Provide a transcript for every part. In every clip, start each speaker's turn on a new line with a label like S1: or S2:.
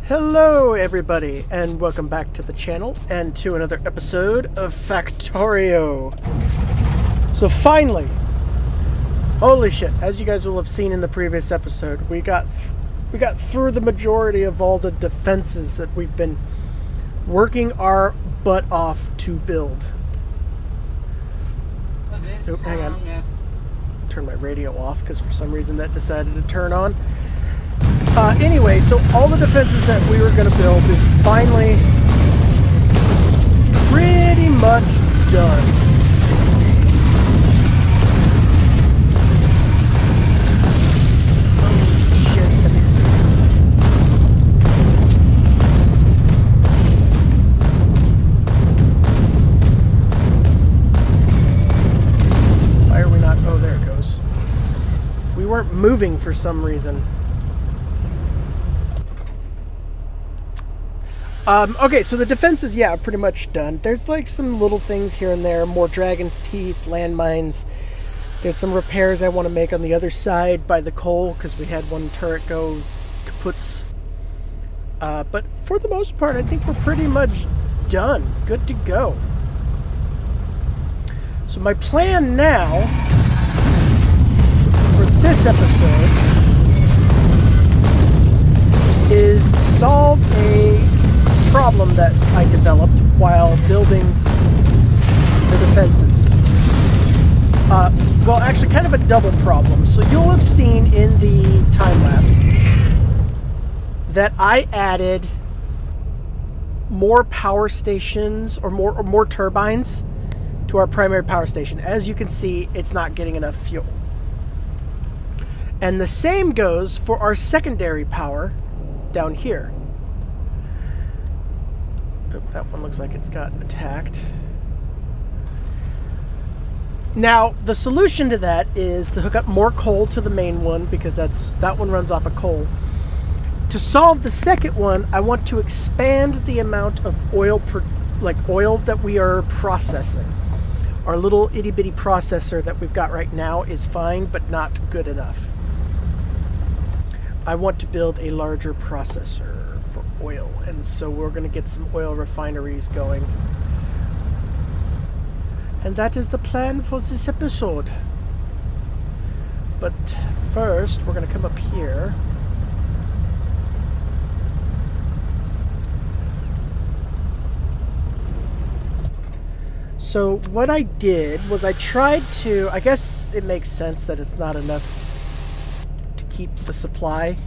S1: Hello everybody, and welcome back to the channel and to another episode of Factorio. So finally, holy shit, as you guys will have seen in the previous episode, we got through the majority of all the defenses that we've been working our butt off to build. Oh, hang on. Turn my radio off because for some reason that decided to turn on. Anyway, so all the defenses that we were going to build is finally pretty much done. Oh, shit. Why are we not? Oh, there it goes. We weren't moving for some reason. Okay, so the defense is, yeah, pretty much done. There's like some little things here and there, more dragon's teeth, landmines. There's some repairs I want to make on the other side by the coal, because we had one turret go kaputs. But for the most part, I think we're pretty much done. Good to go. So my plan now, for this episode, is to solve a problem that I developed while building the defenses. Well, actually kind of a double problem. So you'll have seen in the time-lapse that I added more power stations or more turbines to our primary power station. As you can see, it's not getting enough fuel. And the same goes for our secondary power down here. That one looks like it's got attacked. Now, the solution to that is to hook up more coal to the main one, because that one runs off of coal. To solve the second one, I want to expand the amount of oil that we are processing. Our little itty-bitty processor that we've got right now is fine, but not good enough. I want to build a larger processor for oil, and so we're going to get some oil refineries going. And that is the plan for this episode. But first, we're going to come up here. So what I did was I tried to, I guess it makes sense that it's not enough to keep the supply,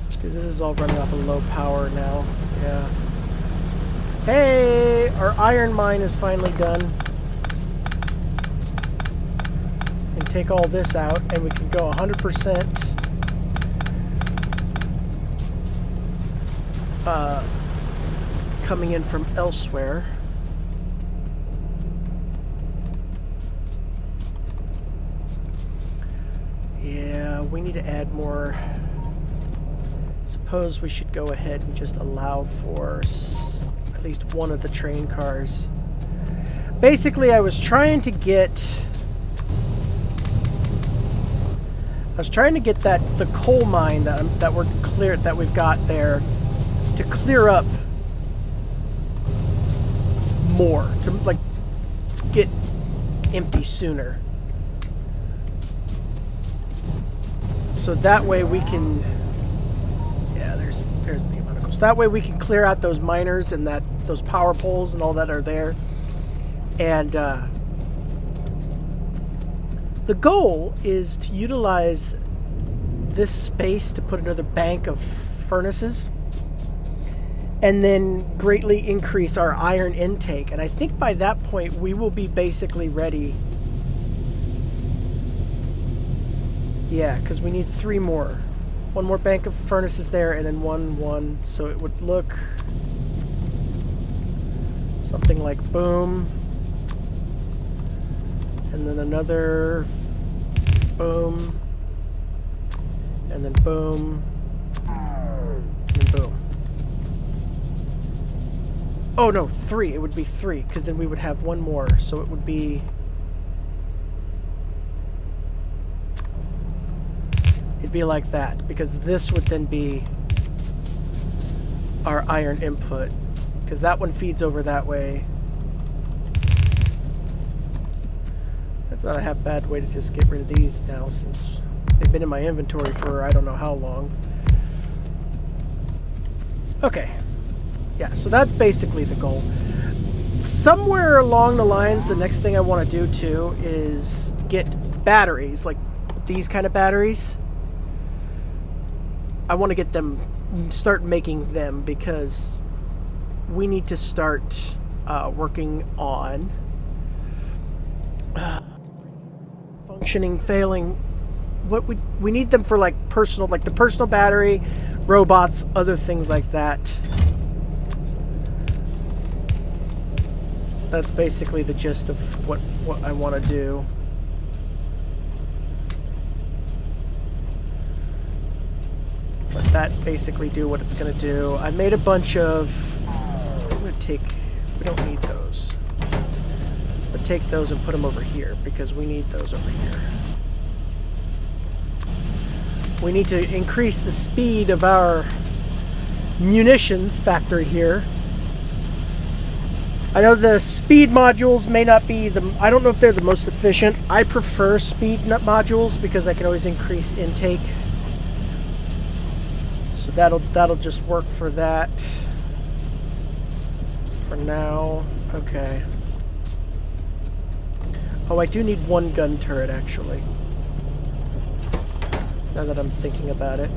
S1: because this is all running off of low power now. Yeah. Hey! Our iron mine is finally done. We can take all this out and we can go 100% coming in from elsewhere. Yeah, we need to add more. Suppose we should go ahead and just allow for at least one of the train cars. Basically, I was trying to get the coal mine that we've got there to clear up more, to like get empty sooner. So that way we can, yeah, there's the amonicals. That way we can clear out those miners and those power poles and all that are there. And the goal is to utilize this space to put another bank of furnaces and then greatly increase our iron intake. And I think by that point we will be basically ready. Yeah, because we need 3 more. One more bank of furnaces there, and then one. So it would look something like boom. And then another boom. And then boom. And then boom. Oh no, 3. It would be 3, because then we would have one more. So it would be would be like that, because this would then be our iron input, because that one feeds over that way. That's not a half bad way to just get rid of these now, since they've been in my inventory for I don't know how long. Okay. Yeah, so that's basically the goal. Somewhere along the lines, the next thing I want to do too is get batteries, like these kind of batteries. I want to get them, start making them, because we need to start working on functioning, failing. What we need them for, like personal, like the personal battery, robots, other things like that. That's basically the gist of what I want to do. Let that basically do what it's going to do. I made a bunch of... I'm going to take... We don't need those. But take those and put them over here, because we need those over here. We need to increase the speed of our munitions factory here. I know the speed modules may not be the... I don't know if they're the most efficient. I prefer speed modules because I can always increase intake. So that'll just work for that. For now. Okay. Oh, I do need one gun turret, actually. Now that I'm thinking about it.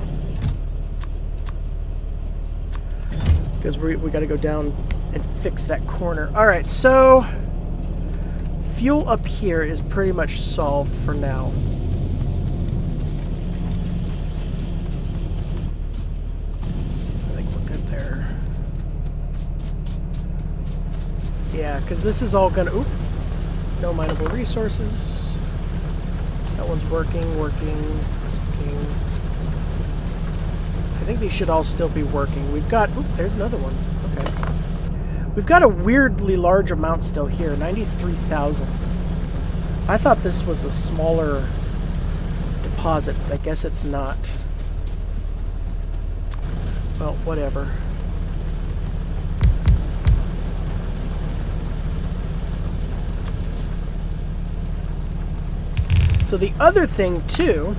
S1: Because we got to go down and fix that corner. Alright, so fuel up here is pretty much solved for now. I think we're good there. Yeah, because this is all gonna... Oop! No mineable resources. That one's working. I think these should all still be working. We've got... Oop, there's another one. Okay. We've got a weirdly large amount still here, 93,000. I thought this was a smaller deposit, but I guess it's not. Well, whatever. So the other thing, too,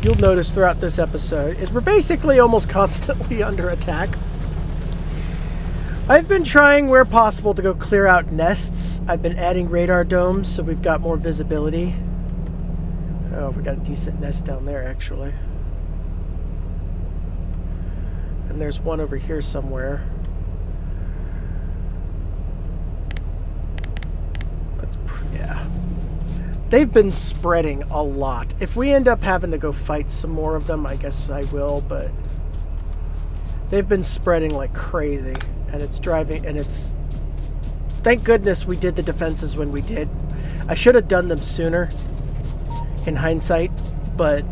S1: you'll notice throughout this episode, is we're basically almost constantly under attack. I've been trying where possible to go clear out nests. I've been adding radar domes so we've got more visibility. Oh, we got a decent nest down there, actually. And there's one over here somewhere. Yeah. They've been spreading a lot. If we end up having to go fight some more of them, I guess I will, but they've been spreading like crazy. And it's driving, and it's... Thank goodness we did the defenses when we did. I should have done them sooner, in hindsight, but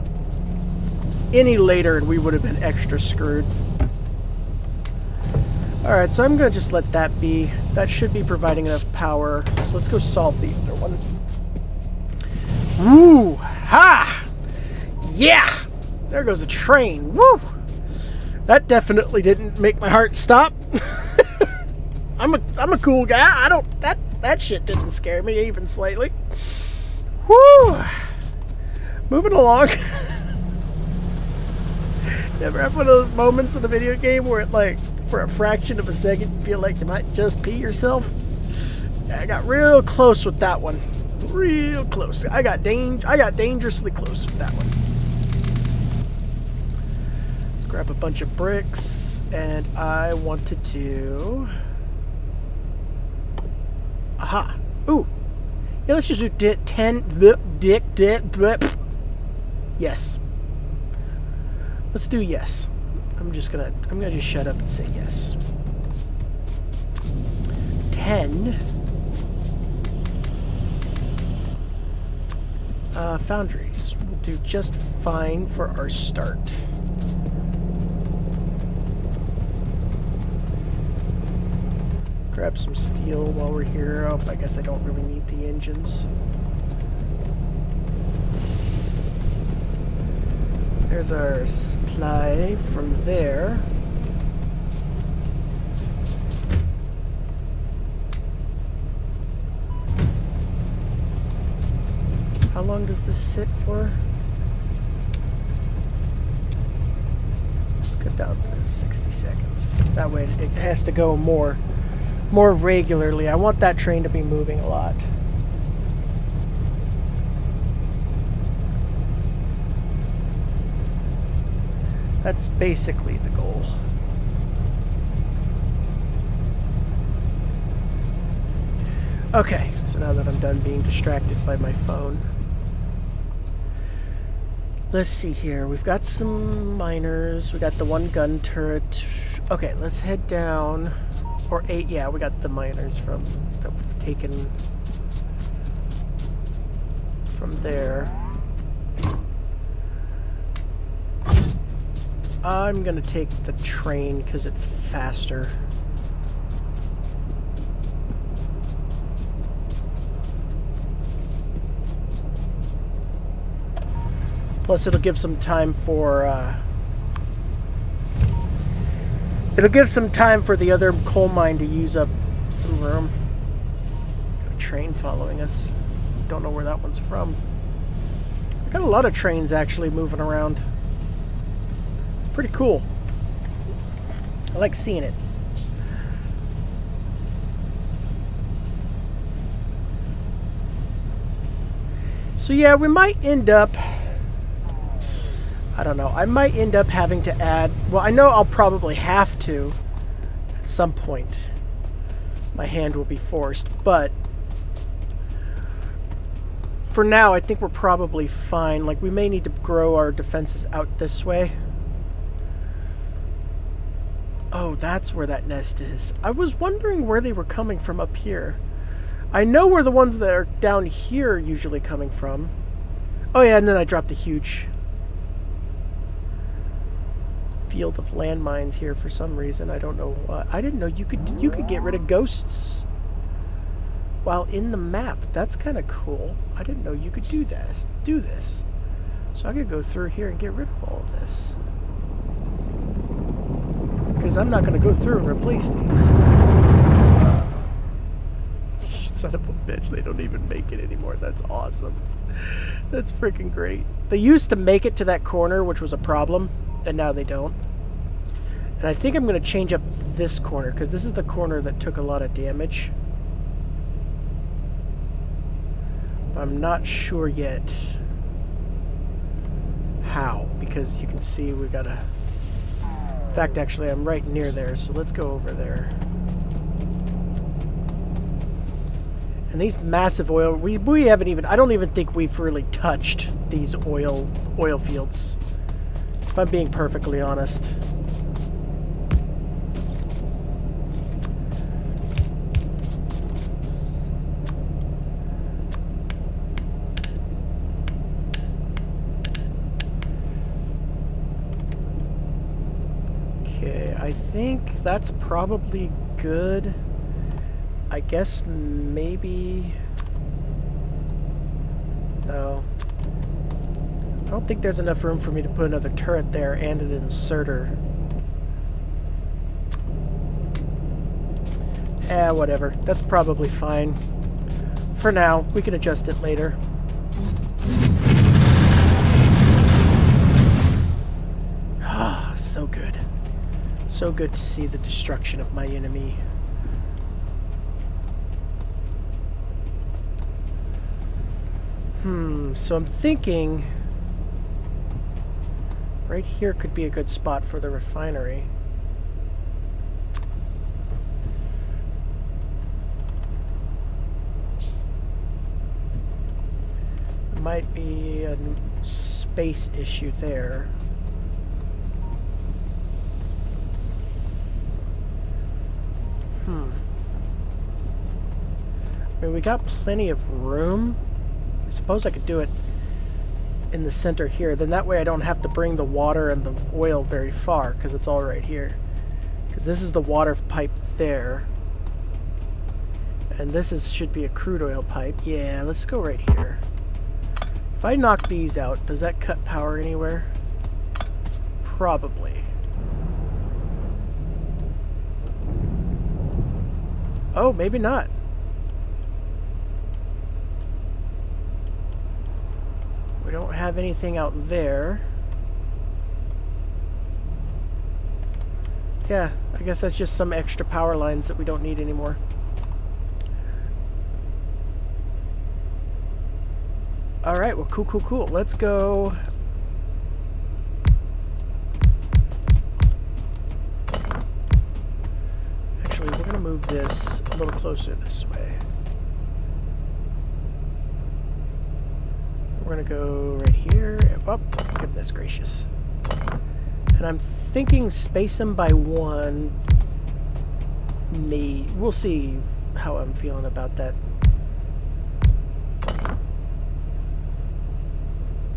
S1: any later and we would have been extra screwed. Alright, so I'm going to just let that be. That should be providing enough power. So let's go solve the other one. Woo! Ha! Yeah! There goes a train. Woo! That definitely didn't make my heart stop. I'm a cool guy. I don't... That shit didn't scare me even slightly. Woo! Moving along. Never have one of those moments in a video game where it, like, for a fraction of a second, you feel like you might just pee yourself? I got real close with that one. Real close. I got dangerously close with that one. Let's grab a bunch of bricks, and I want to do... Aha. Ooh. Yeah, let's just do 10... Yes. Let's do yes. I'm gonna just shut up and say yes. 10. Foundries will do just fine for our start. Grab some steel while we're here. Oh, I guess I don't really need the engines. There's our supply from there. How long does this sit for? Let's cut down to 60 seconds. That way it has to go more regularly. I want that train to be moving a lot. That's basically the goal. Okay, so now that I'm done being distracted by my phone, let's see here. We've got some miners. We got the one gun turret. Okay, let's head down. Or 8, yeah, we got the miners from that we've taken from there. I'm gonna take the train because it's faster. Plus, it'll give some time for the other coal mine to use up some room. Got a train following us. Don't know where that one's from. I got a lot of trains actually moving around. Pretty cool. I like seeing it. So yeah, we might end up, I don't know, I might end up having to add, well, I know I'll probably have to at some point. My hand will be forced, but for now I think we're probably fine. Like, we may need to grow our defenses out this way. Oh, that's where that nest is. I was wondering where they were coming from up here. I know where the ones that are down here are usually coming from. Oh yeah, and then I dropped a huge field of landmines here for some reason. I don't know why. I didn't know you could get rid of ghosts while in the map. That's kind of cool. I didn't know you could do this. So I could go through here and get rid of all of this. Because I'm not going to go through and replace these. Son of a bitch, they don't even make it anymore. That's awesome. That's freaking great. They used to make it to that corner, which was a problem, and now they don't. And I think I'm going to change up this corner, because this is the corner that took a lot of damage. I'm not sure yet how, because you can see we got a... In fact, actually, I'm right near there, so let's go over there. And these massive oil... We haven't even... I don't even think we've really touched these oil fields, if I'm being perfectly honest. I think that's probably good. I guess maybe... No. I don't think there's enough room for me to put another turret there and an inserter. Whatever. That's probably fine. For now, we can adjust it later. Ah, so good. So good to see the destruction of my enemy. So I'm thinking right here could be a good spot for the refinery. Might be a space issue there. I mean, we got plenty of room. I suppose I could do it in the center here. Then that way I don't have to bring the water and the oil very far, because it's all right here. Because this is the water pipe there. And this should be a crude oil pipe. Yeah, let's go right here. If I knock these out, does that cut power anywhere? Probably. Oh, maybe not. We don't have anything out there. Yeah, I guess that's just some extra power lines that we don't need anymore. Alright, well, cool. Let's go. Actually, we're going to move this a little closer this way. We're going to go right here. Oh, goodness gracious. And I'm thinking space them by one. We'll see how I'm feeling about that.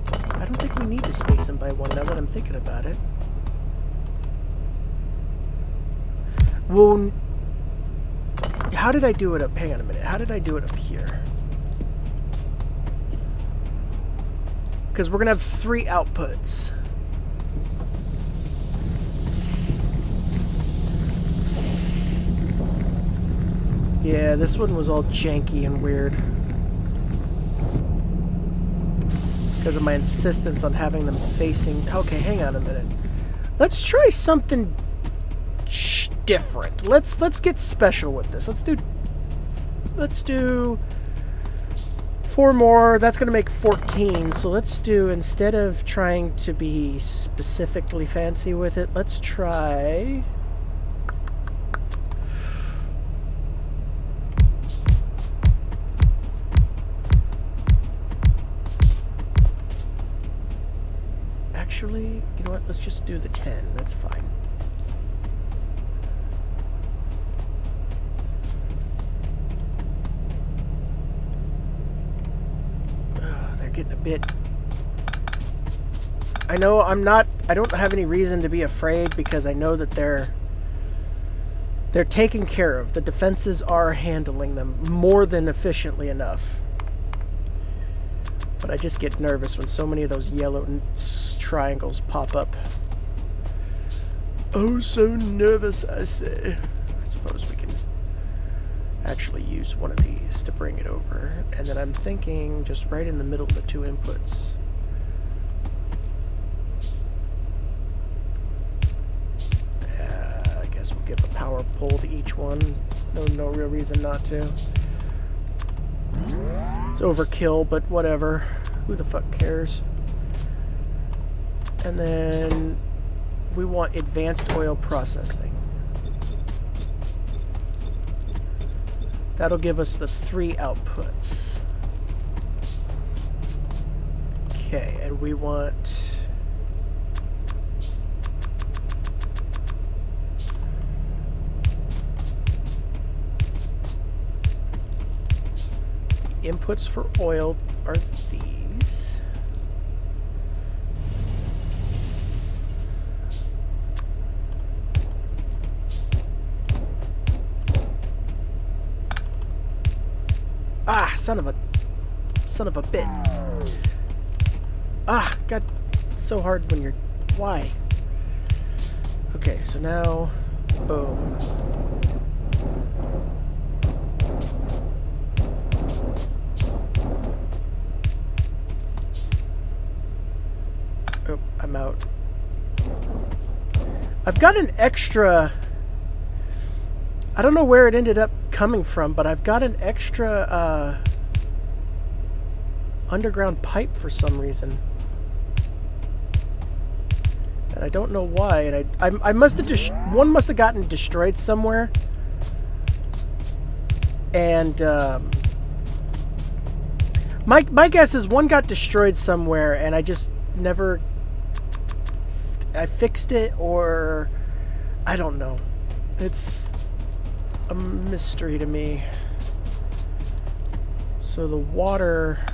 S1: I don't think we need to space them by one now that I'm thinking about it. Well, how did I do it up? Hang on a minute. How did I do it up here? Because we're going to have 3 outputs. Yeah, this one was all janky and weird. Because of my insistence on having them facing... Okay, hang on a minute. Let's try something different. Let's get special with this. Let's do 4 more. That's going to make 14. So let's do, instead of trying to be specifically fancy with it, let's try... Actually, you know what? Let's just do the 10. That's fine. They're getting a bit... I know I don't have any reason to be afraid because I know that they're taken care of. The defenses are handling them more than efficiently enough. But I just get nervous when so many of those yellow triangles pop up. Oh, so nervous, I say. I suppose we can actually use one of these to bring it over. And then I'm thinking just right in the middle of the 2 inputs. I guess we'll give a power pole to each one. No real reason not to. It's overkill, but whatever. Who the fuck cares? And then we want advanced oil processing. That'll give us the 3 outputs. Okay, and we want... the inputs for oil are these. Ah, son of a bit. Ah, God, so hard when you're... Why? Okay, so now, boom. Oh, I'm out. I've got an extra... I don't know where it ended up coming from, but I've got an extra underground pipe for some reason. And I don't know why. And I must have one must have gotten destroyed somewhere. And my guess is one got destroyed somewhere, and I just never... I fixed it, or I don't know. It's a mystery to me. So the water,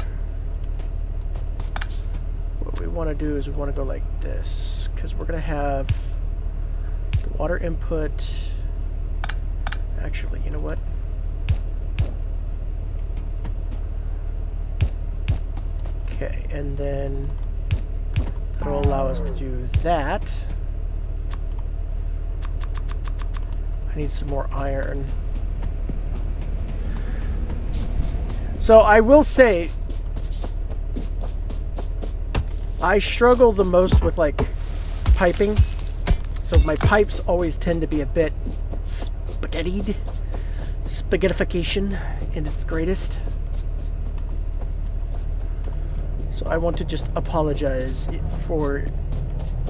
S1: what we want to do is we want to go like this, because we're going to have the water input. Actually, you know what? Okay, and then that'll allow us to do that. I need some more iron. So I will say, I struggle the most with like piping. So my pipes always tend to be a bit spaghettied. Spaghettification in its greatest. So I want to just apologize for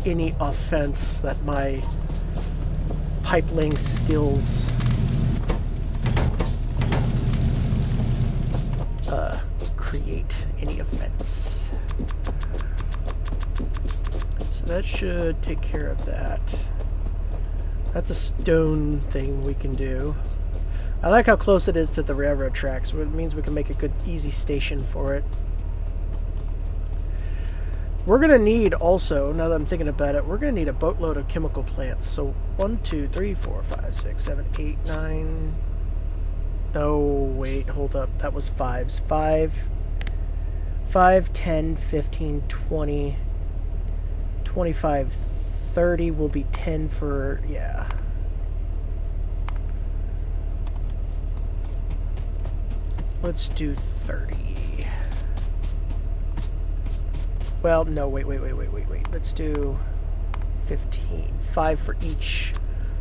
S1: any offense that my pipe laying skills create any offense. So that should take care of that. That's a stone thing we can do. I like how close it is to the railroad tracks. It means we can make a good, easy station for it. We're going to need also, now that I'm thinking about it, we're going to need a boatload of chemical plants. So 1, 2, 3, 4, 5, 6, 7, 8, 9. No, wait, hold up. That was 5s. 5, 10, 15, 20, 25, 30 will be 10 for, yeah. Let's do 30. Well, no, wait. Let's do 15. 5 for each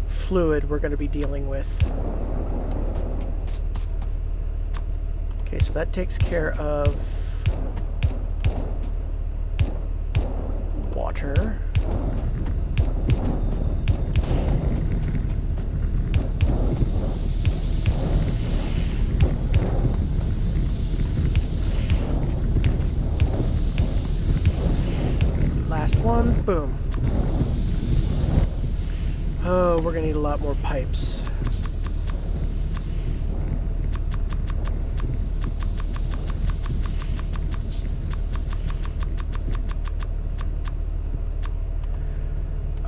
S1: fluid we're going to be dealing with. Okay, so that takes care of water. Last one, boom. Oh, we're gonna need a lot more pipes.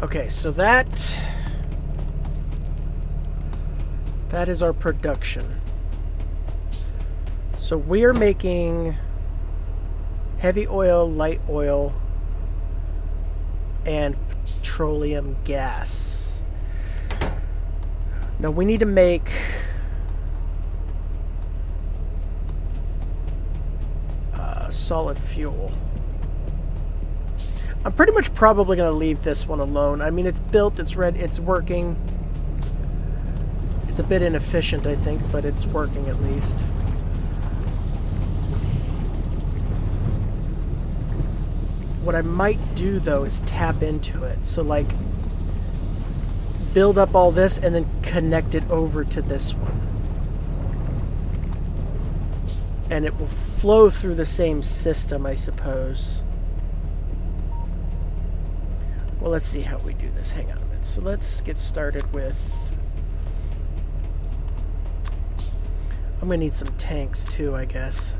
S1: Okay, so that is our production. So we are making heavy oil, light oil, and petroleum gas. Now we need to make solid fuel. I'm pretty much probably going to leave this one alone. I mean, it's built, it's ready, it's working. It's a bit inefficient, I think, but it's working at least. What I might do, though, is tap into it. So, like, build up all this and then connect it over to this one. And it will flow through the same system, I suppose. Well, let's see how we do this. Hang on a minute. So let's get started with... I'm going to need some tanks, too, I guess.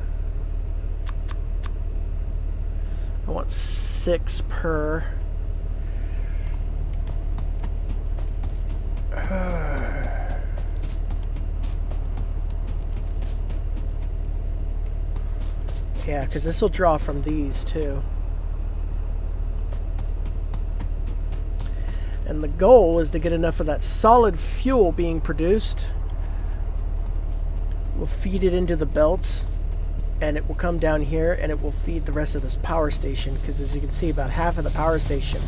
S1: I want 6 per. Yeah, because this will draw from these, too. And the goal is to get enough of that solid fuel being produced. We'll feed it into the belt, and it will come down here, and it will feed the rest of this power station, because as you can see, about half of the power station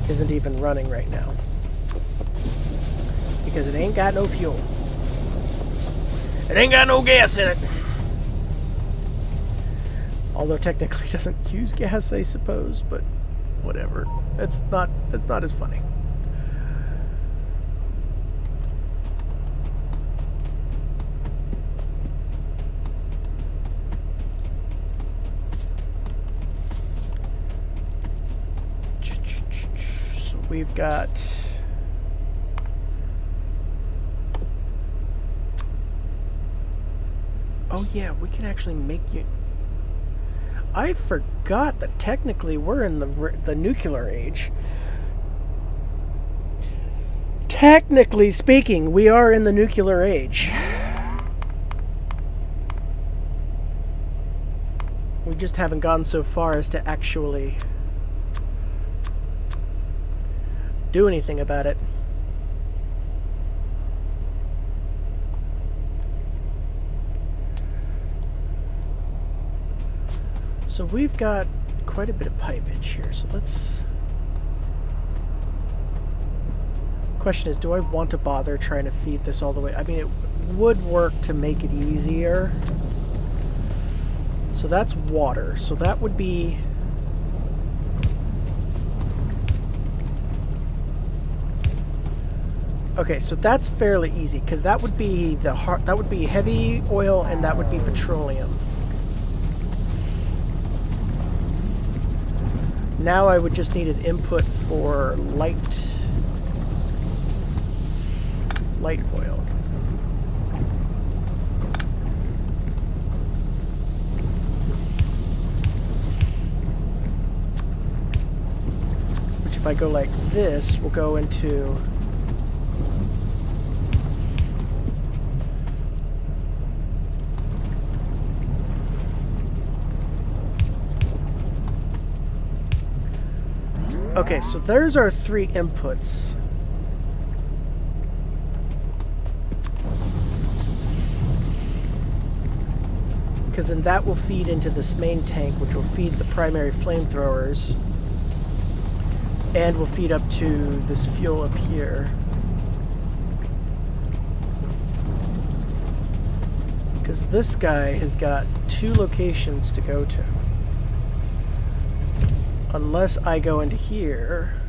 S1: isn't even running right now. Because it ain't got no fuel. It ain't got no gas in it. Although technically it doesn't use gas, I suppose, but whatever. That's not as funny. So we've got oh yeah, we can actually make you. I forgot that technically we're in the nuclear age. Technically speaking, we are in the nuclear age. We just haven't gone so far as to actually do anything about it. So we've got quite a bit of pipage here, so let's... Question is, do I want to bother trying to feed this all the way? I mean, it would work to make it easier. So that's water, so that would be... Okay, so that's fairly easy, because that would be that would be heavy oil, and that would be petroleum. Now I would just need an input for light oil. Which, if I go like this, will go into... Okay, so there's our 3 inputs. Because then that will feed into this main tank, which will feed the primary flamethrowers. And will feed up to this fuel up here. Because this guy has got 2 locations to go to. Unless I go into here.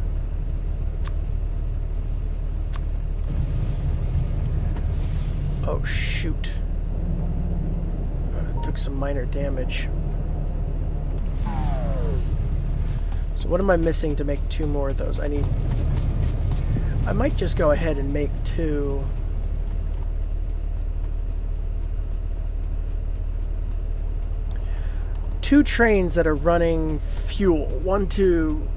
S1: Oh, shoot. Took some minor damage. So what am I missing to make 2 more of those? I might just go ahead and make 2. Two trains that are running fuel, one to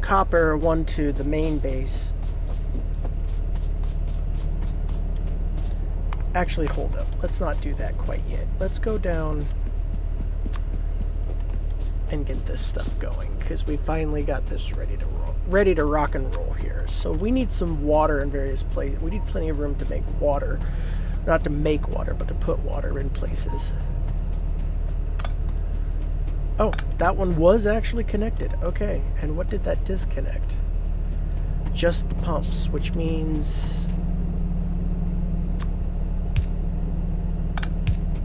S1: copper, one to the main base. Actually, hold up. Let's not do that quite yet. Let's go down and get this stuff going, because we finally got this ready to rock and roll here. So we need some water in various places. We need plenty of room to make water. Not to make water, but to put water in places. Oh, that one was actually connected. Okay, and what did that disconnect? Just the pumps, which means...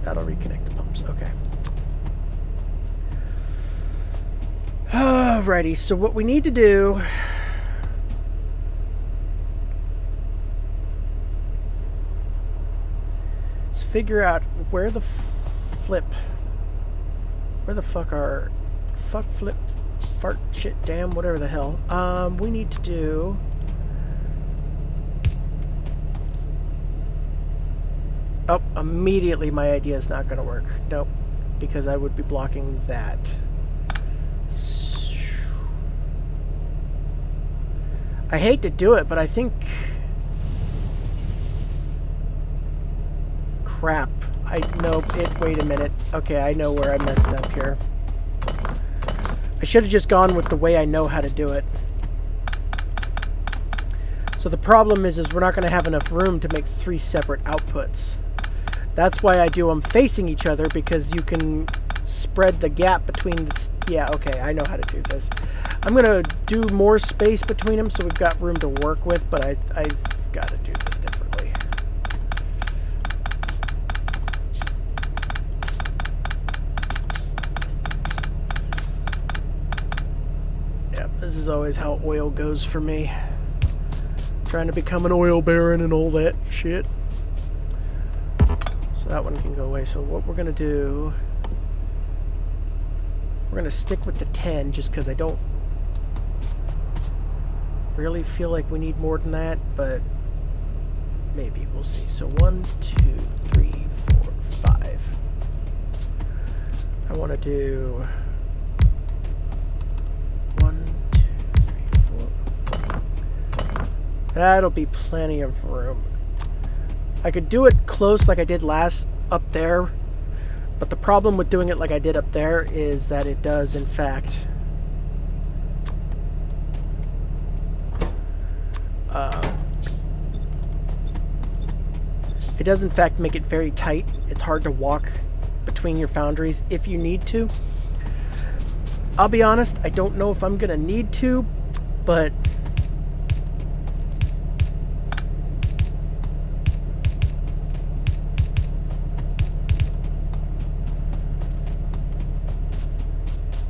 S1: that'll reconnect the pumps. Okay. Alrighty, so what we need to do... is figure out where the flip... Where the fuck are... Fuck, flip, fart, shit, damn, whatever the hell. We need to do... Oh, immediately my idea is not going to work. Nope. Because I would be blocking that. I hate to do it, but I think... Crap. Wait a minute. Okay, I know where I messed up here. I should have just gone with the way I know how to do it. So the problem is we're not going to have enough room to make 3 separate outputs. That's why I do them facing each other, because you can spread the gap between the... Yeah, okay, I know how to do this. I'm going to do more space between them so we've got room to work with, but I've got to do this differently. Yeah, this is always how oil goes for me. Trying to become an oil baron and all that shit. So that one can go away. So what we're going to do... We're going to stick with the 10 just because I don't really feel like we need more than that, but maybe. We'll see. So 1, 2, 3, 4, 5. I want to do 1, 2, 3, 4. That'll be plenty of room. I could do it close like I did last up there, but the problem with doing it like I did up there is that it does, in fact, make it very tight. It's hard to walk between your foundries if you need to. I'll be honest, I don't know if I'm gonna need to, but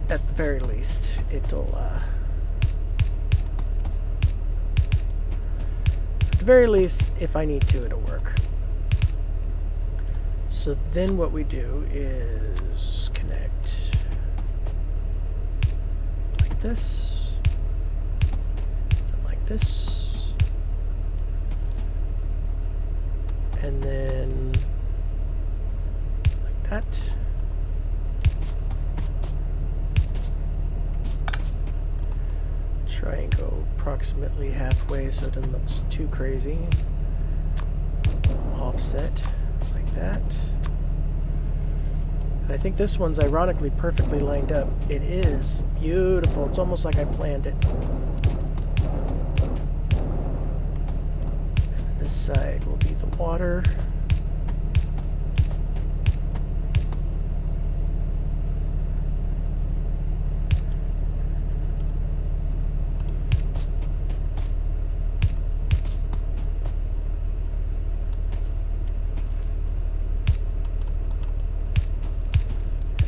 S1: at the very least, it'll at the very least, if I need to, it'll work. So then what we do is connect like this, and like this, and then like that. Try and go approximately halfway so it doesn't look too crazy. Offset like that. And I think this one's ironically perfectly lined up. It is beautiful. It's almost like I planned it. And then this side will be the water.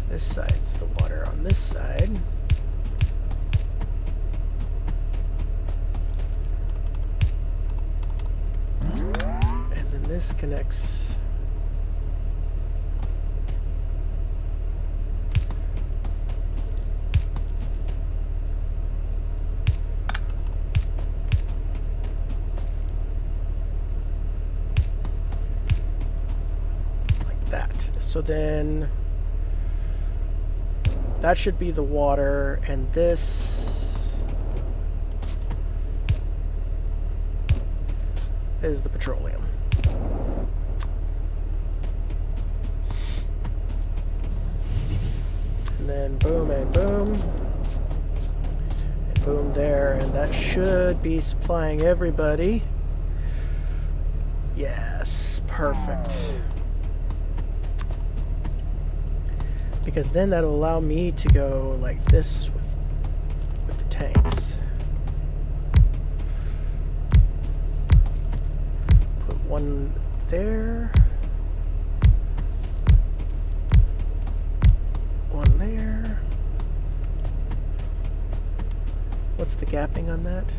S1: This side's the water on this side. And then this connects like that. So then that should be the water, and this is the petroleum. And then boom and boom, and boom there, and that should be supplying everybody. Yes, perfect. Because then that'll allow me to go like this with the tanks. Put one there. One there. What's the gapping on that?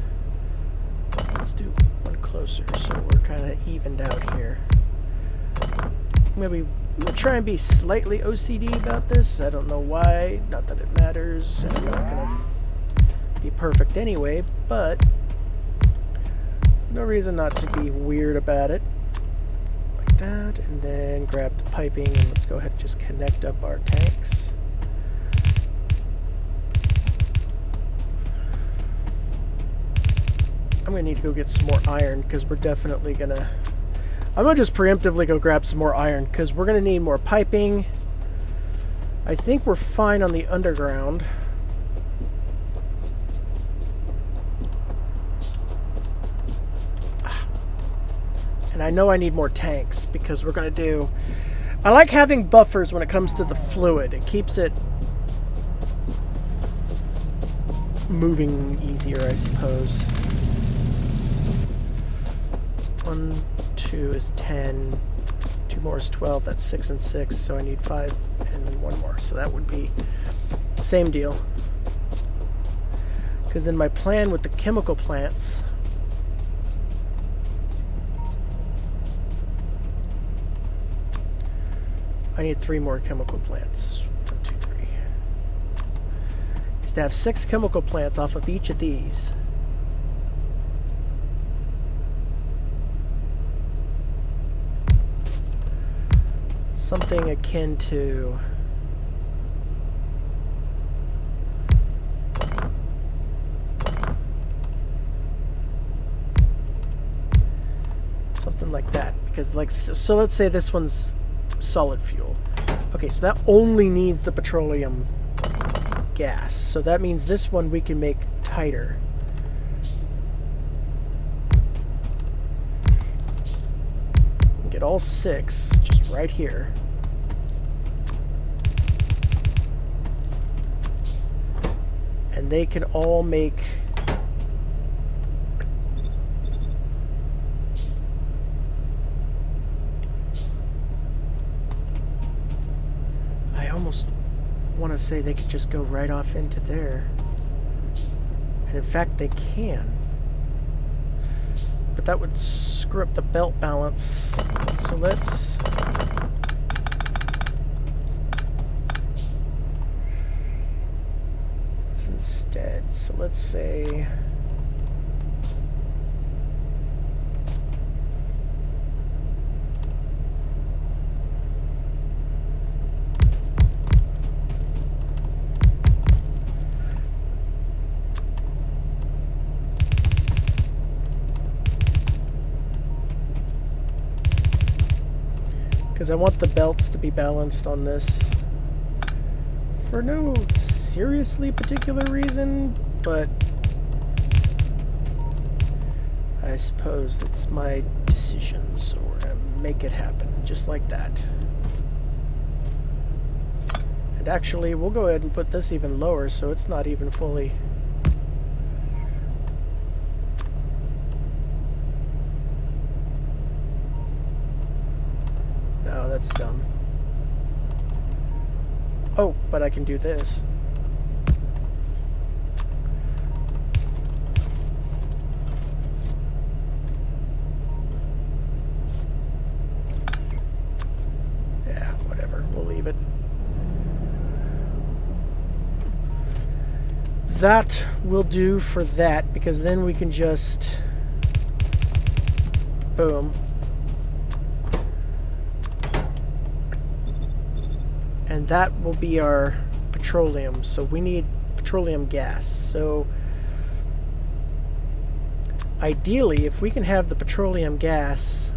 S1: Let's do one closer so we're kind of evened out here. Maybe I'm going to try and be slightly OCD about this. I don't know why. Not that it matters. And I'm not going to be perfect anyway, but no reason not to be weird about it. Like that. And then grab the piping and let's go ahead and just connect up our tanks. I'm going to need to go get some more iron because we're definitely going to... I'm going to just preemptively go grab some more iron because we're going to need more piping. I think we're fine on the underground. And I know I need more tanks because we're going to do... I like having buffers when it comes to the fluid. It keeps it moving easier, I suppose. 1, 2 is 10, 2 more is 12, that's 6 and 6, so I need 5 and then 1 more. So that would be the same deal. Because then my plan with the chemical plants, I need 3 more chemical plants. 1, 2, 3. Is to have 6 chemical plants off of each of these. Something akin to something like that, because like so let's say this one's solid fuel. Okay, so that only needs the petroleum gas, so that means this one we can make tighter. Get all 6 just right here. and they can all make I almost want to say they could just go right off into there. And in fact, they can. But that would screw up the belt balance. So let's... instead. So let's say... because I want the belts to be balanced on this for no seriously particular reason, but I suppose it's my decision, so we're gonna make it happen just like that. And actually, we'll go ahead and put this even lower so it's not even fully... No, that's dumb. Oh, but I can do this. Yeah, whatever. We'll leave it. That will do for that, because then we can just... boom. And that will be our petroleum. So we need petroleum gas. So ideally, if we can have the petroleum gas,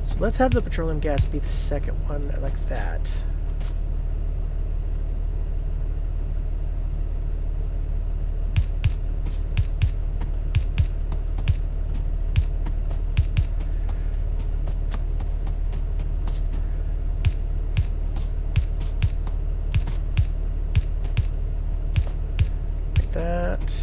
S1: so let's have the petroleum gas be the second one, like that. That.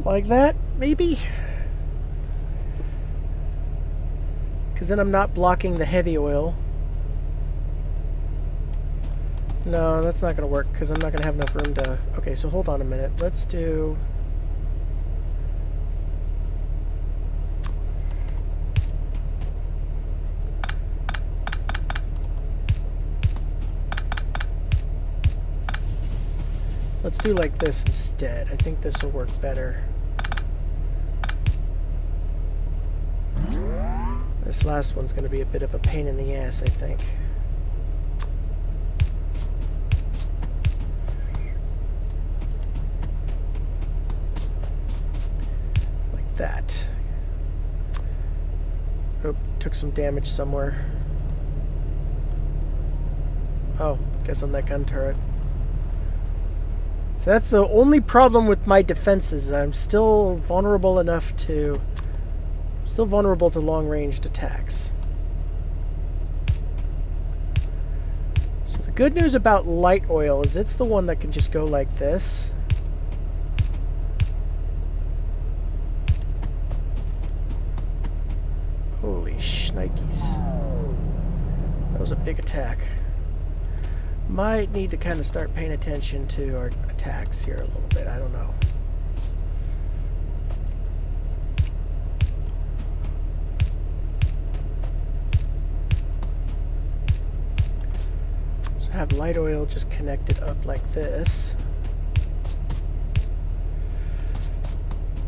S1: Like that, maybe? Because then I'm not blocking the heavy oil. No, that's not going to work because I'm not going to have enough room to... Okay, so hold on a minute. Let's do... Let's do like this instead. I think this will work better. This last one's going to be a bit of a pain in the ass, I think. That. Oh, took some damage somewhere. Oh, guess on that gun turret. So that's the only problem with my defenses. I'm still vulnerable enough to... Still vulnerable to long-ranged attacks. So the good news about light oil is it's the one that can just go like this. Holy shnikes. That was a big attack. Might need to kind of start paying attention to our attacks here a little bit. I don't know. So have light oil just connected up like this.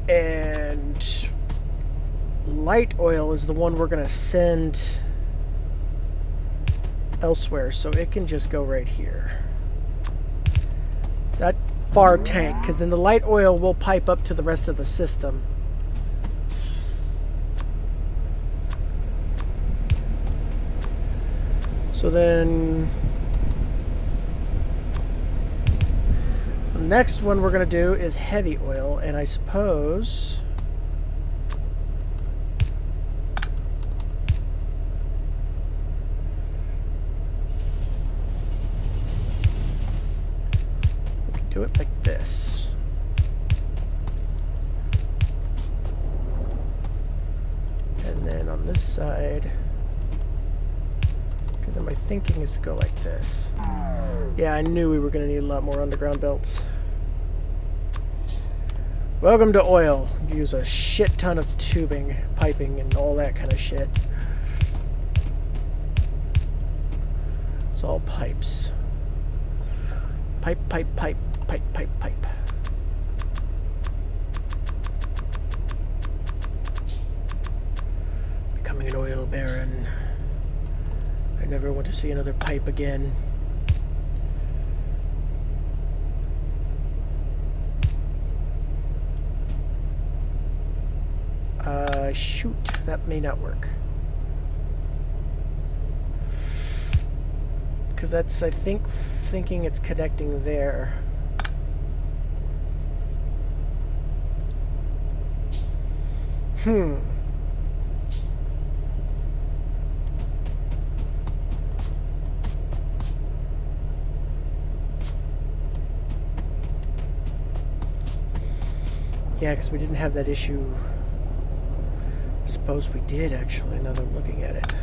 S1: And light oil is the one we're going to send elsewhere, so it can just go right here. That far tank, because then the light oil will pipe up to the rest of the system. So then the next one we're going to do is heavy oil, and I suppose we can do it like this. And then on this side, because my thinking is to go like this. Yeah, I knew we were going to need a lot more underground belts. Welcome to oil. You use a shit ton of tubing, piping, and all that kind of shit. It's all pipes. Pipe, pipe, pipe, pipe, pipe, pipe. Becoming an oil baron. I never want to see another pipe again. Shoot, that may not work. Because that's, I think, thinking it's connecting there. Yeah, because we didn't have that issue. I suppose we did, actually, now that I'm looking at it.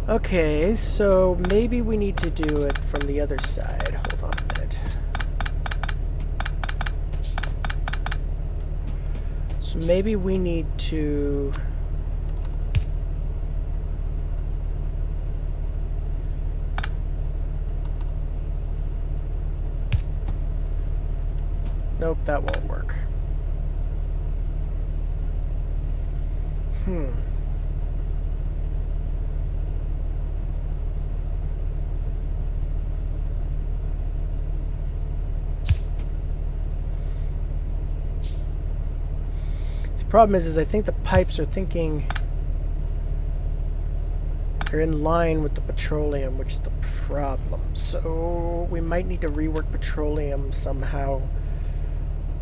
S1: Okay, so maybe we need to do it from the other side. Hold on a minute. So maybe we need to... Nope, that won't work. The problem is I think the pipes are thinking they're in line with the petroleum, which is the problem. So we might need to rework petroleum somehow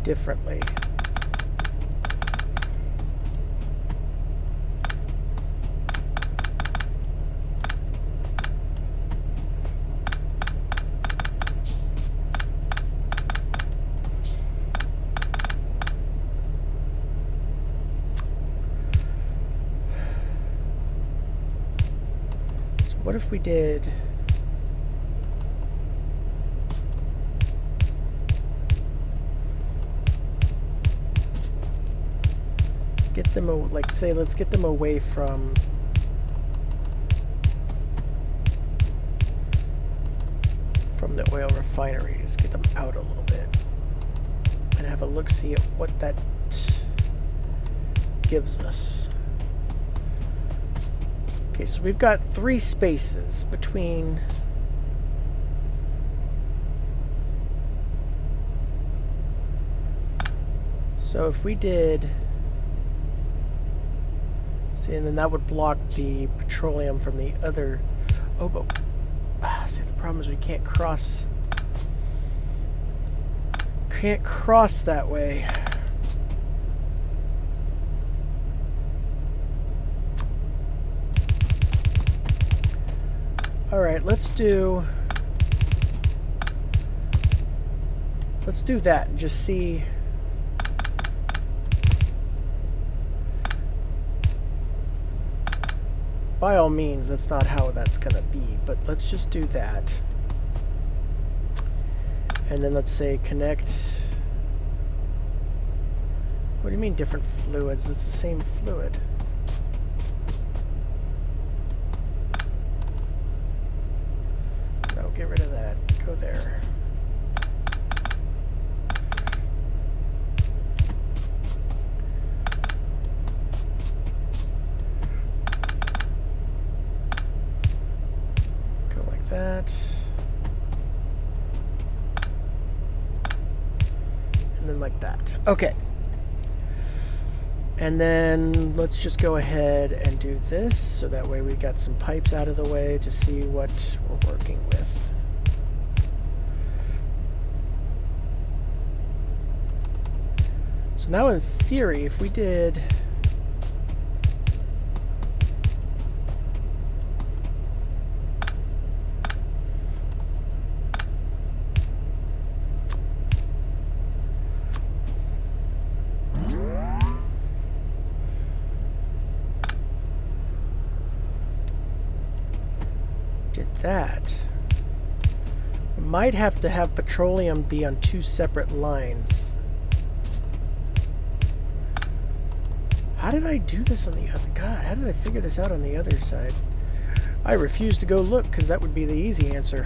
S1: differently. So what if we did... get them, like, say, let's get them away from the oil refineries, get them out a little bit, and have a look-see at what that gives us. Okay, so we've got 3 spaces between so if we did... See, and then that would block the petroleum from the other... Oh, but... see, the problem is we can't cross... Can't cross that way. Alright, let's do that and just see... By all means, that's not how that's going to be, but let's just do that. And then let's say connect... What do you mean different fluids? It's the same fluid. No, get rid of that. Go there. That. Okay. And then let's just go ahead and do this, so that way we got some pipes out of the way to see what we're working with. So now in theory, if we did... that, we might have to have petroleum be on 2 separate lines. How did I do this on the other? God, how did I figure this out on the other side? I refuse to go look, because that would be the easy answer.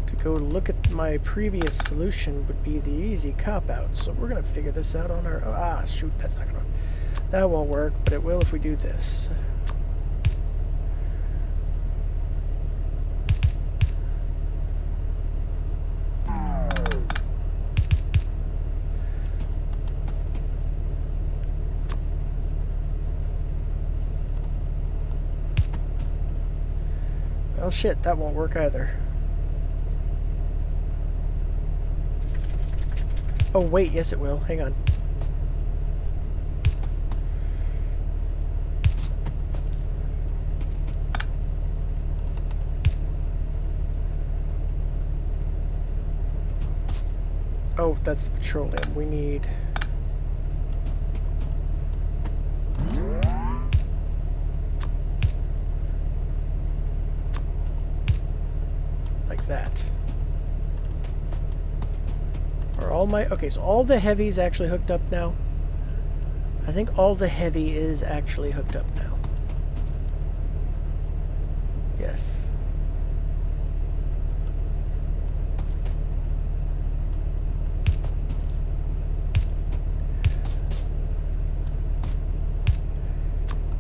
S1: To go look at my previous solution would be the easy cop-out. So we're going to figure this out on our... Ah, shoot, that's not going to... That won't work, but it will if we do this. Well, shit, that won't work either. Oh, wait, yes it will. Hang on. Oh, that's the petroleum. We need... like that. Are all my... Okay, so all the heavy's actually hooked up now. I think all the heavy is actually hooked up now. Yes.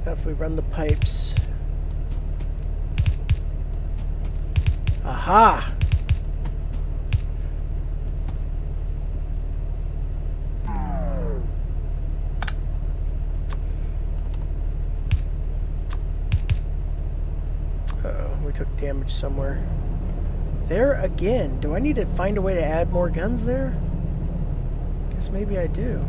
S1: Now if we run the pipes... Aha! Uh-oh, we took damage somewhere. There again. Do I need to find a way to add more guns there? Guess maybe I do.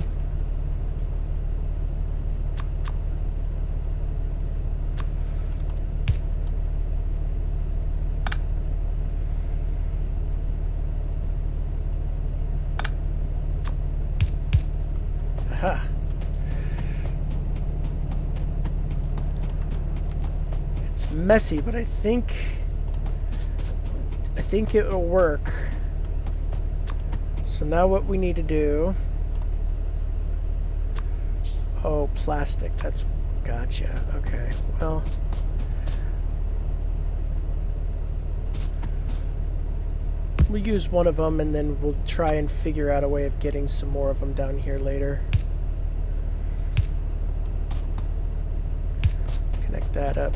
S1: Aha. It's messy, but I think it'll work. So now what we need to do... Oh, plastic. That's... Gotcha. Okay. Well... we'll use one of them, and then we'll try and figure out a way of getting some more of them down here later. Connect that up.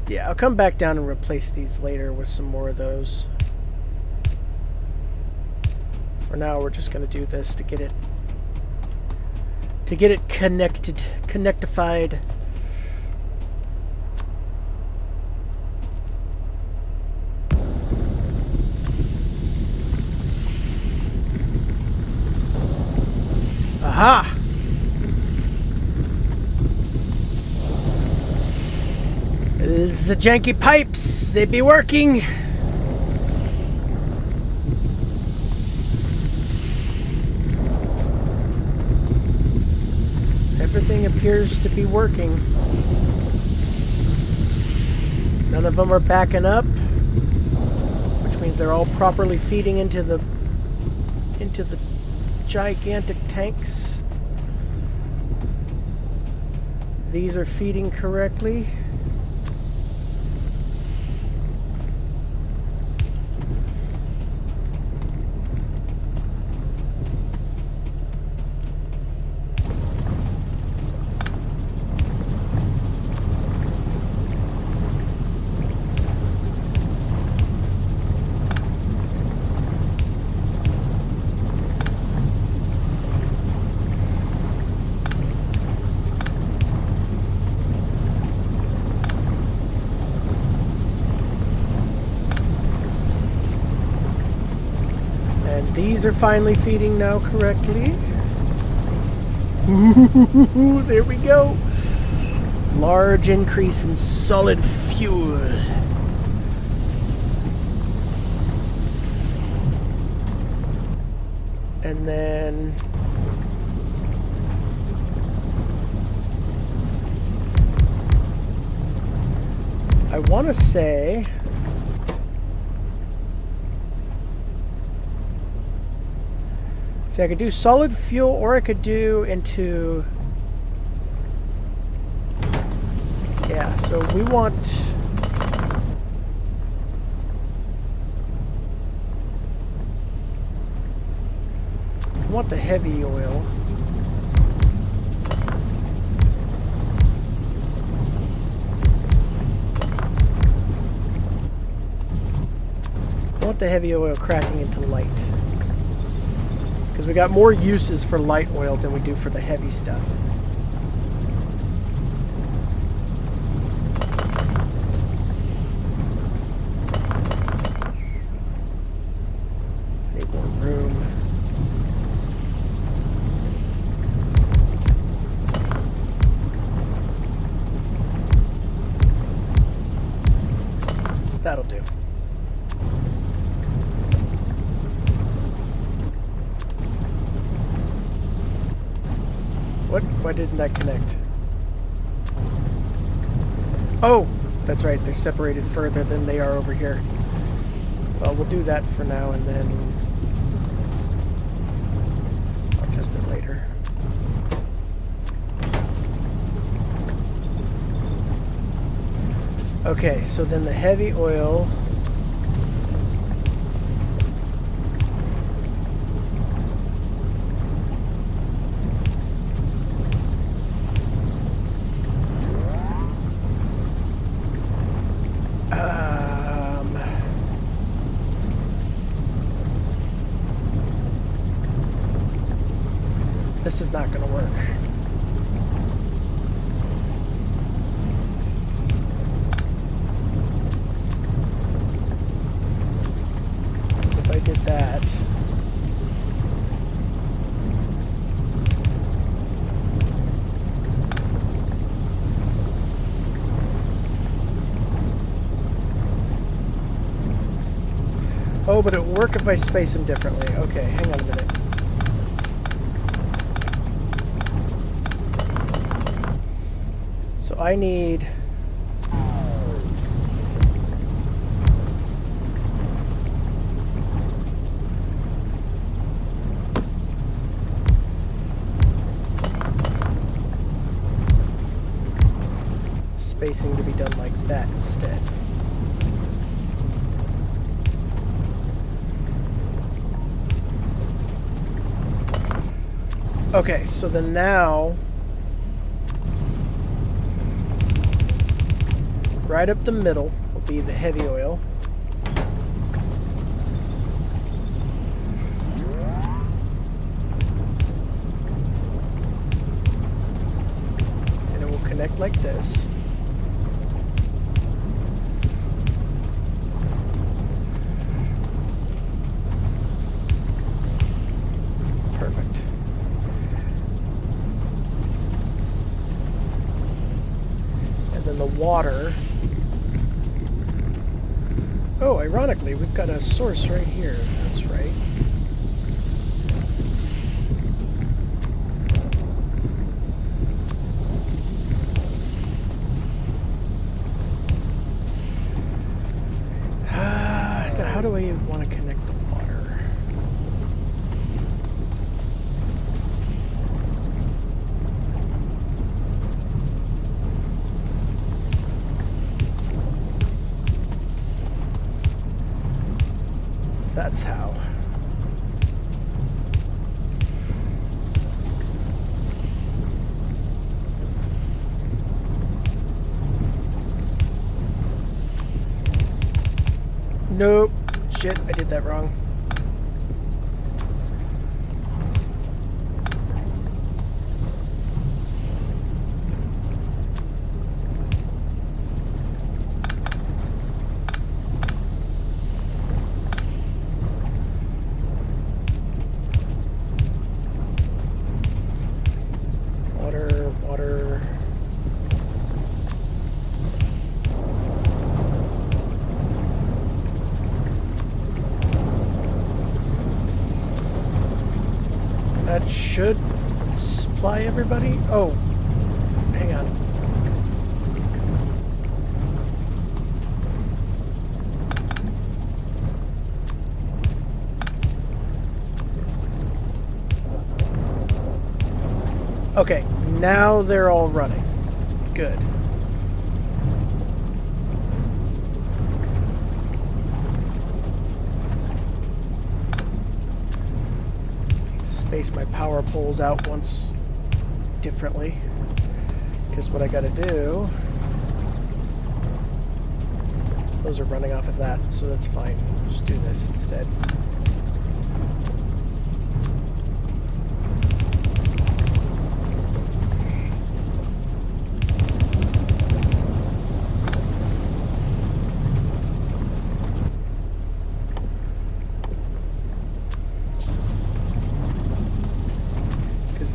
S1: Yeah, I'll come back down and replace these later with some more of those. For now, we're just going to do this to get it connectified. Aha! The janky pipes, they be working. Everything appears to be working. None of them are backing up, which means they're all properly feeding into the gigantic tanks. These are feeding correctly. And these are finally feeding now correctly. Ooh, there we go. Large increase in solid fuel. And then I want to say I could do solid fuel, or I could do into, yeah, so we want the heavy oil. I want the heavy oil cracking into light. Because we got more uses for light oil than we do for the heavy stuff. Need more room. That'll do. What? Why didn't that connect? Oh, that's right. They're separated further than they are over here. Well, we'll do that for now, and then I'll adjust it later. Okay, so then the heavy oil. This is not going to work. If I did that, oh, but it would work if I space them differently. Okay, hang on a minute. So I need spacing to be done like that instead. Okay, so then now right up the middle will be the heavy oil. And it will connect like this. Perfect. And then the water. Oh, ironically, we've got a source right here. That's right. How do I want to connect the water? That's how. Nope. Shit, I did that wrong. That should supply everybody. Oh, hang on. Okay, now they're all running. Good. Need to space my power poles out once differently. Because what I gotta do... Those are running off of that, so that's fine. Just do this instead.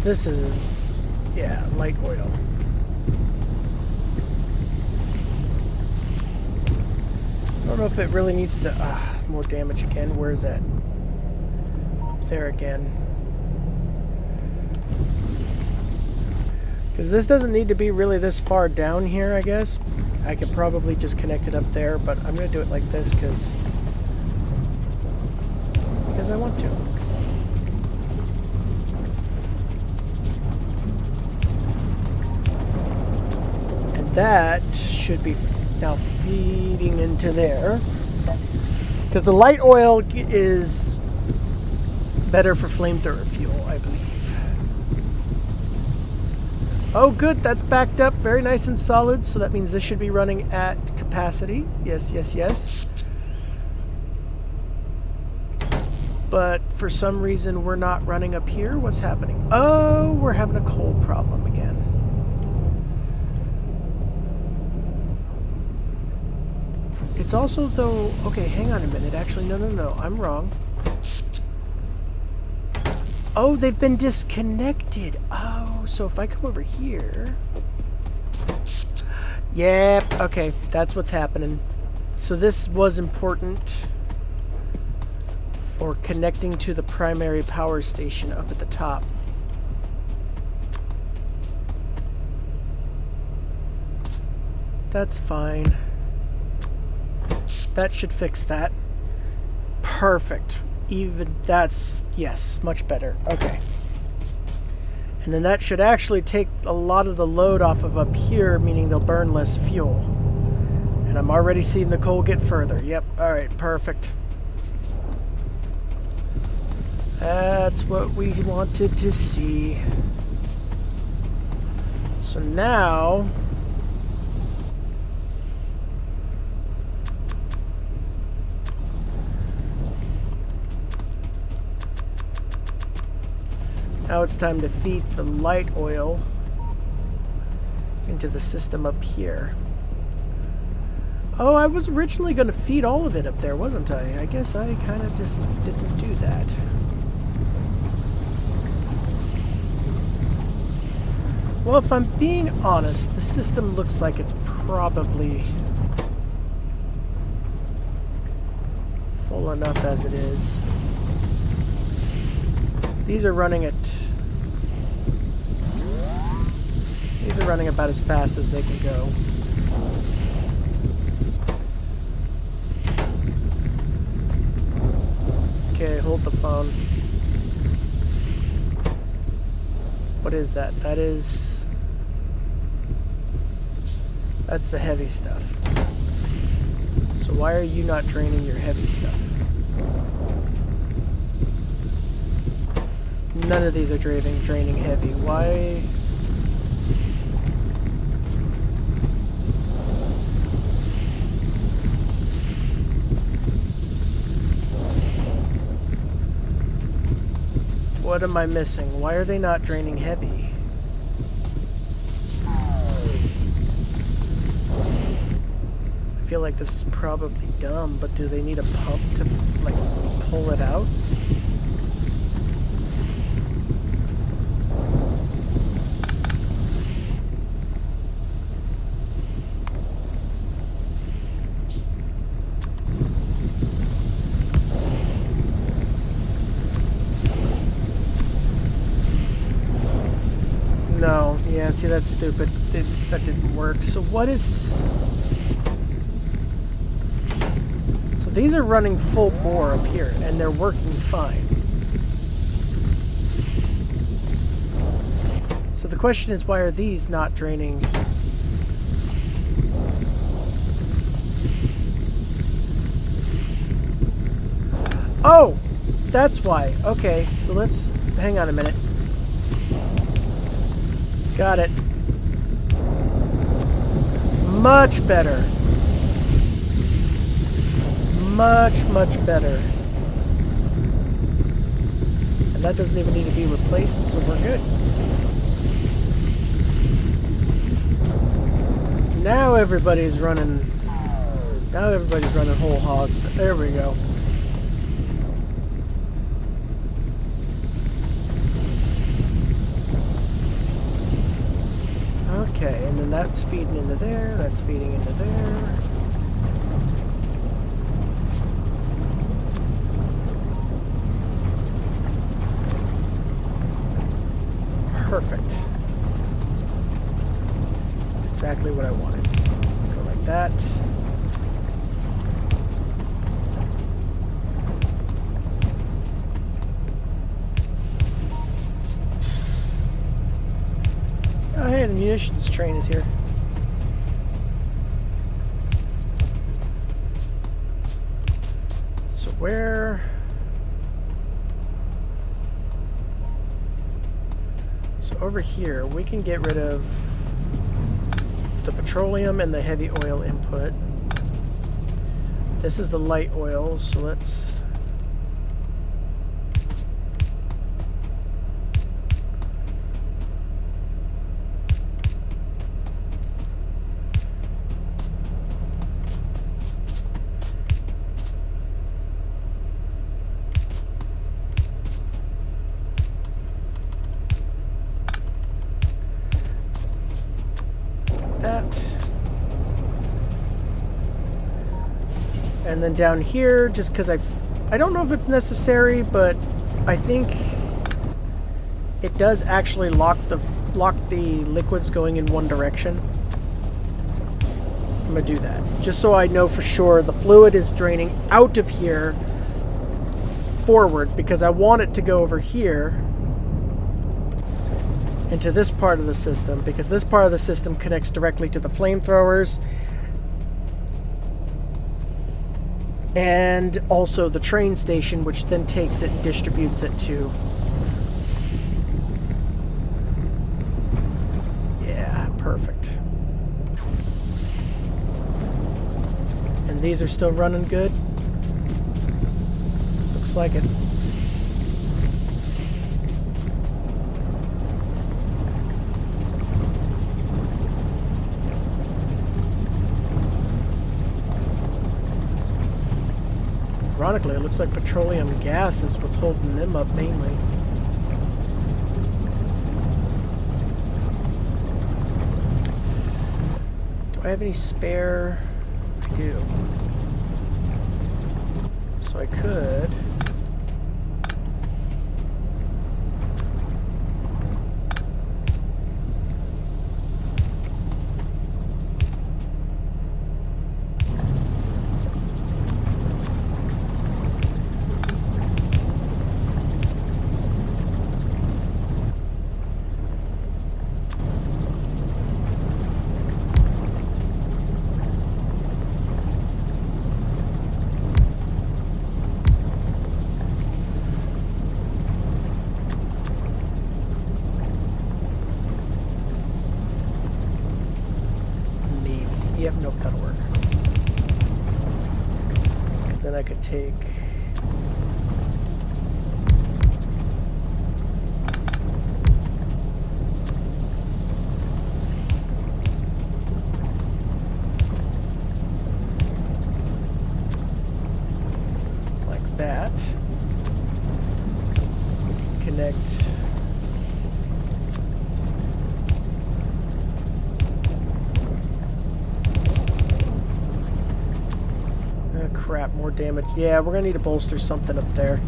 S1: This is, yeah, light oil. I don't know if it really needs to, more damage again. Where is that? Up there again. Because this doesn't need to be really this far down here, I guess. I could probably just connect it up there, but I'm going to do it like this because I want to. That should be now feeding into there because the light oil is better for flamethrower fuel, I believe. Oh good, that's backed up very nice and solid, so that means this should be running at capacity. Yes, yes, yes. But for some reason we're not running up here. What's happening? Oh, we're having a coal problem again. It's also, though... Okay, hang on a minute. Actually, no. I'm wrong. Oh, they've been disconnected. Oh, so if I come over here... Yep, okay. That's what's happening. So this was important for connecting to the primary power station up at the top. That's fine. That should fix that. Perfect. Even that's, yes, much better. Okay. And then that should actually take a lot of the load off of up here, meaning they'll burn less fuel. And I'm already seeing the coal get further. Yep. All right. Perfect. That's what we wanted to see. So now... Now it's time to feed the light oil into the system up here. Oh, I was originally going to feed all of it up there, wasn't I? I guess I kind of just didn't do that. Well, if I'm being honest, the system looks like it's probably full enough as it is. These are running at... These are running about as fast as they can go. Okay, hold the phone. What is that? That is... That's the heavy stuff. So why are you not draining your heavy stuff? None of these are draining heavy. Why? What am I missing? Why are they not draining heavy? I feel like this is probably dumb, but do they need a pump to, like, pull it out? Yeah, see, that's stupid. That didn't work. So what is... So these are running full bore up here, and they're working fine. So the question is, why are these not draining? Oh! That's why. Okay, so let's... Hang on a minute. Got it. Much better. Much better. And that doesn't even need to be replaced, so we're good. Now everybody's running... Now everybody's running whole hog. There we go. Okay, and then that's feeding into there, that's feeding into there. Perfect. That's exactly what I wanted. Go like that. Oh, hey, the munitions train is here. So where... So over here, we can get rid of the petroleum and the heavy oil input. This is the light oil, so let's... And then down here, just because I don't know if it's necessary, but I think it does actually lock the liquids going in one direction. I'm gonna do that just so I know for sure the fluid is draining out of here forward, because I want it to go over here into this part of the system, because this part of the system connects directly to the flamethrowers and also the train station, which then takes it and distributes it to... Yeah, perfect. And these are still running good? Looks like it. Ironically, it looks like petroleum gas is what's holding them up mainly. Do I have any spare? I do. So I could... Yep, nope, that'll work. Because then I could take... like that. Connect... Crap, more damage. Yeah, we're gonna need to bolster something up there.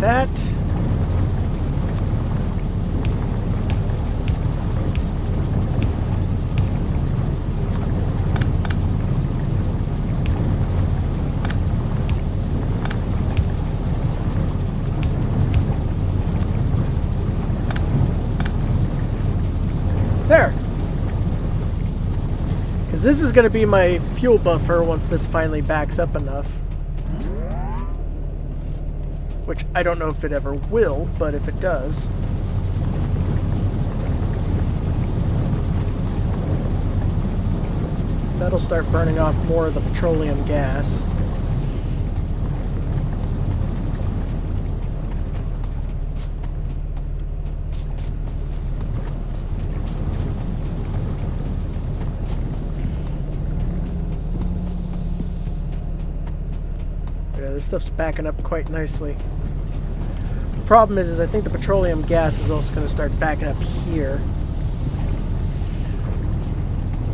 S1: that. There. Because this is going to be my fuel buffer once this finally backs up enough. Which I don't know if it ever will, but if it does. That'll start burning off more of the petroleum gas. Yeah, this stuff's backing up quite nicely. The problem is I think the petroleum gas is also going to start backing up here.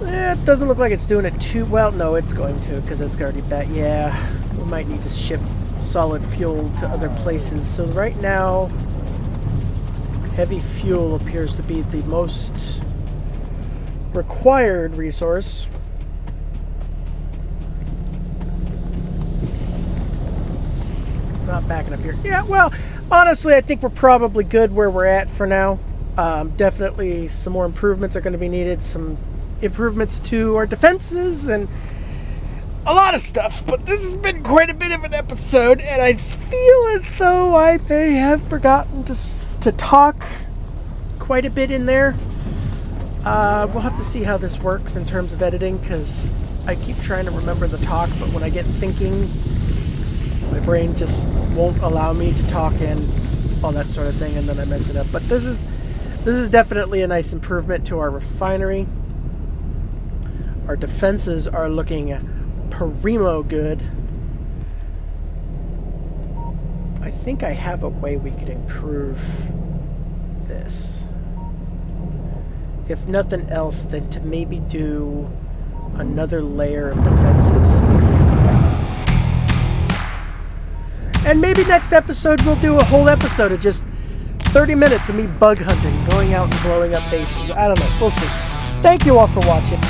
S1: It doesn't look like it's doing it too well. No, it's going to, because it's already back. Yeah, we might need to ship solid fuel to other places. So right now, heavy fuel appears to be the most required resource. It's not backing up here. Yeah, well, honestly, I think we're probably good where we're at for now. Definitely some more improvements are going to be needed. Some improvements to our defenses and a lot of stuff, but this has been quite a bit of an episode, and I feel as though I may have forgotten to talk quite a bit in there. We'll have to see how this works in terms of editing, because I keep trying to remember the talk, but when I get thinking, my brain just won't allow me to talk and all that sort of thing, and then I mess it up. But this is definitely a nice improvement to our refinery. Our defenses are looking primo good. I think I have a way we could improve this. If nothing else, then to maybe do another layer of defenses. And maybe next episode we'll do a whole episode of just 30 minutes of me bug hunting, going out and blowing up bases. I don't know. We'll see. Thank you all for watching.